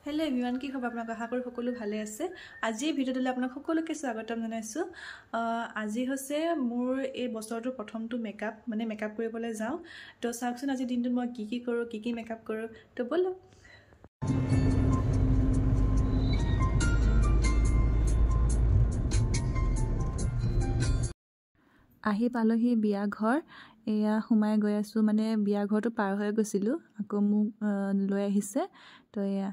hello everyone की खबर आपनाक आशा करो सकलो भाले आछे আজি ভিডিওটোলে आपनाक সকলোকে স্বাগতম জনাইছো আজি হছে মোৰ এই বছৰটোৰ প্ৰথমটো মেকআপ মানে মেকআপ কৰিবলৈ যাও তো চাওকচোন আজি দিনটো মই কি কৰো কি মেকআপ কৰো তো বলো আহি পালোহি বিয়া ঘৰ এয়া হুমাই গৈ আছো মানে বিয়া ঘৰটো পাৰ হৈ গৈছিলো আকৌ মোক লৈ আহিছে তো এয়া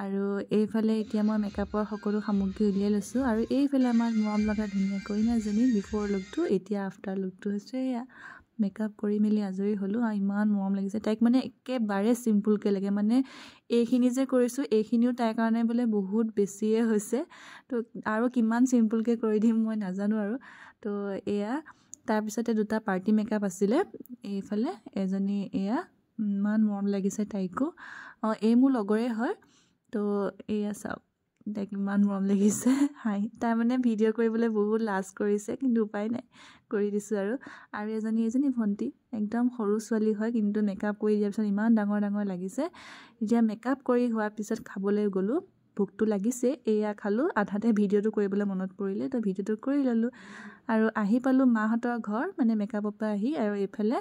আৰু এইফালে এতিয়া মই মেকআপৰ সকলো সামগ্ৰী উলিয়াই লৈছো আৰু এইফালে আমাৰ মৰম লগা ধুনীয়া কইনাজনী বিফৰ লুকটো এতিয়া আফটাৰ লুকটো হৈছে এয়া মেকআপ কৰি মেলি আজৰি হলো আৰু ইমান মৰম লাগিছে তাইক মানে একেবাৰে সিম্পল কে লাগে মানে এইখিনি যে কৰিছো এইখিনিও তাইৰ কাৰণে বলে বহুত বেছিয়ে হৈছে তো আৰু কিমান সিম্পল কে কৰি দিম মই নাজানো আৰু তো এয়া তাৰ পিছতে দুটা পাৰ্টি মেকআপ আছিল এইফালে এজনী এয়া মান মৰম লাগিছে তাইকো এই মোৰ লগৰে হয় তো এয়া চাও তাইক মান মৰম লাগিছে হাই তাই মানে ভিডিও কৰিবলৈ বহুত লাজ কৰিছে কিন্তু উপায় নাই কৰি দিছো আৰু এজনী ভন্টি একদম সৰু ছোৱালী হয় কিন্তু মেকআপ কৰি দিয়াৰ পিছত ইমান ডাঙৰ লাগিছে যেতিয়া মেকআপ কৰি হোৱাৰ পিছত খাবলৈ গলো ভুকটো লাগিছে এয়া খালো আধাতে ভিডিওটো কৰিবলৈ মনত পৰিলে তো ভিডিওটো কৰি ললো আৰু আহি পালো মাহঁতৰ ঘৰ মানে মেকআপৰ পৰা আহি আৰু এইফালে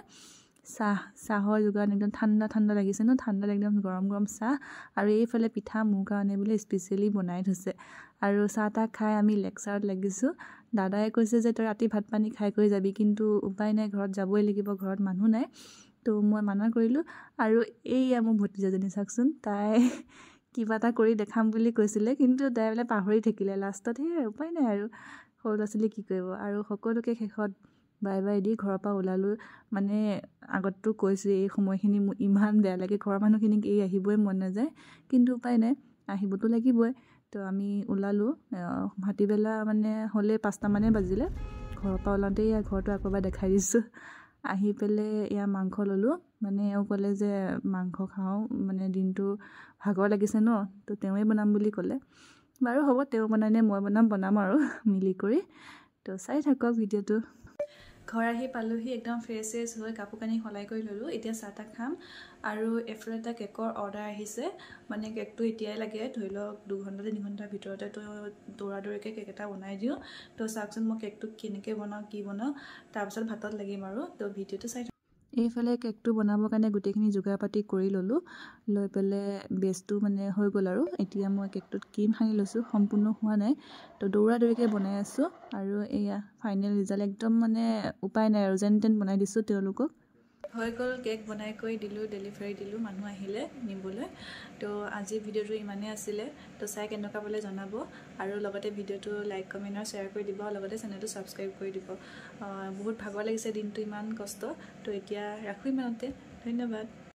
চাহৰ যোগান একদম ঠাণ্ডা লাগিছে ন ঠাণ্ডা একদম গৰম চাহ আৰু এইফালে পিঠা মোৰ কাৰণে বোলে স্পেশালি বনাই থৈছে আৰু চাহটা খাই আমি লেকচাৰত লাগিছো দাদাই কৈছে যে তই ৰাতি ভাত পানী খাই কৰি যাবি কিন্তু উপায় নাই ঘৰত যাবই লাগিব ঘৰত মানুহ নাই তো মই মানা কৰিলো আৰু এইয়া মোৰ ভতিজাজনী চাকচোন তাই কিবা এটা কৰি দেখাম বুলি কৈছিলে কিন্তু তাই বোলে পাহৰি থাকিলে লাষ্টত হে উপায় নাই আৰু সৰু ল'ছলি কি কৰিব আৰু সকলোকে শেষত বাই বাই দি ঘৰৰ পৰা ওলালো মানে আগতটো কৈছো এই সময়খিনি ইমান বেয়া লাগে ঘৰৰ মানুহখিনিক এই আহিবই মন নাযায় কিন্তু উপায় নাই আহিবতো লাগিবই তো আমি ওলালো ভাটিবেলা মানে হলে 5টা মানে বাজিলে ঘৰৰ পৰা ওলাওঁতে ইয়া ঘৰটো আকবাৰ দেখাই দিছো আহি পেলে ইয়া মাংস ললো মানে এও ক'লে যে মাংস খাও মানে দিনটো ভাগৰ লাগিছে ন তো তেৱে বনাম বুলি ক'লে বাৰু হ'ব তেও বনাইনে মই বনাম আৰু মিলি কৰি তো চাই থাকক ভিডিওটো ঘৰ আহি পালোহি একদম ফ্ৰেছ হৈ কাপোৰ কানি সলাই কৰি ললো এতিয়া চাহটা খাম আৰু এফৰ এটা কেকৰ অৰ্ডাৰ আহিছে মানে কেকটো এতিয়াই লাগে ধৰি লওক 2 ঘণ্টা 3 ঘণ্টাৰ ভিতৰতে তো দৌৰাদৌৰিকে কেক এটা বনাই দিও তো চাওকচোন মই কেকটো কেনেকৈ বনাও কি বনাও তাৰ পিছত ভাতত লাগিম আৰু তো ভিডিওটো চাই এইফালে কেকটো বনাবৰ কাৰণে গুটেখিনি যোগাৰ পাতি কৰি ললো লৈ পেলে বেছটো মানে হৈ গল আৰু এতিয়া মই কেকটোত ক্ৰীম সানি লৈছো সম্পূৰ্ণ হোৱা নাই তো দৌৰাদৌৰিকে বনাই আছো আৰু এয়া ফাইনেল ৰিজাল্ট একদম মানে উপায় নাই আৰু যেন বনাই দিছো তেওঁলোকক হৈ গল কেক বনাই কৰি দিলো ডেলিভাৰি দিলো মানুহ আহিলে নিবলৈ তো আজি ভিডিওটো ইমানে আছিল তো চাই কেনেকুৱা পালে জনাব আৰু লগতে ভিডিওটো লাইক কমেন্ট আৰু শেয়াৰ কৰি দিব লগতে চেনেলটো সাবস্ক্ৰাইব কৰি দিব বহুত ভাগৰ লাগিছে দিনটো ইমান কষ্ট তো এতিয়া ৰাখো ইমানতে ধন্যবাদ